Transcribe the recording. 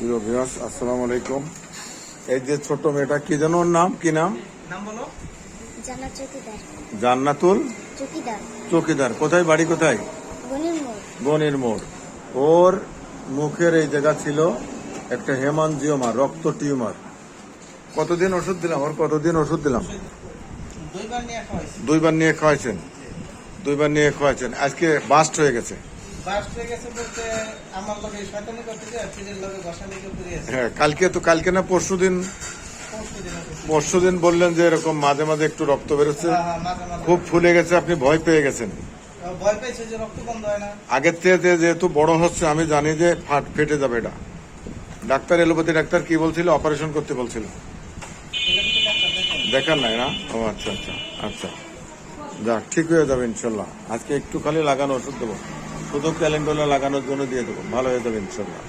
প্রিয় ভিউয়ার্স, আসসালামু আলাইকুম। এই যে ছোট মেয়েটা, কি যেন ওর নাম, কি নাম? নাম বলো। জান্নাত চৌকিদার। জান্নাতুল চৌকিদার। চৌকিদার। কোথায় বাড়ি, কোথায়? গনির মোড়। বনির মোড়। ওর মুখের এই জায়গা ছিল একটা হেমানজিওমা, রক্ত টিউমার। কতদিন ওষুধ দিলাম? ওর কতদিন ওষুধ দিলাম? 2বার নিয়ে খাওয়াইছি। দুইবার নিয়ে খাওয়াইছেন? দুইবার নিয়ে খাওয়াইছেন। আজকে বাস্ট হয়ে গেছে। বাস্ট হয়ে গেছে বলতে আমার লগে শয়তানি করতে যায়, ফিরের লগে ঘষালেগে করে আছে। হ্যাঁ, কালকে না পরশুদিন? পরশুদিন বললেন যে এরকম মাঝে মাঝে একটু রক্ত বেরোচ্ছে, মাঝে মাঝে খুব ফুলে গেছে, আপনি ভয় পেয়ে গেছেন। ভয় পেয়েছে যে রক্ত বন্ধ হয় না। আগের থেকে যেহেতু বড় হচ্ছে, আমি জানি যে ফেটে যাবে এটা। ডাক্তার, এলোপ্যাথি ডাক্তার কি বলছিল? অপারেশন করতে বলছিল। এটা কিন্তু ডাক্তার দেখেন। দেখার নাই না? ও আচ্ছা আচ্ছা আচ্ছা, যাক, ঠিক হয়ে যাবে ইনশাল্লাহ। আজকে একটু খালি লাগানো ওষুধ দেবো, শুধু ক্যালেন্ডোলা লাগানোর জন্য দিয়ে দেবো, ভালো হয়ে যাবে ইনশাল্লাহ।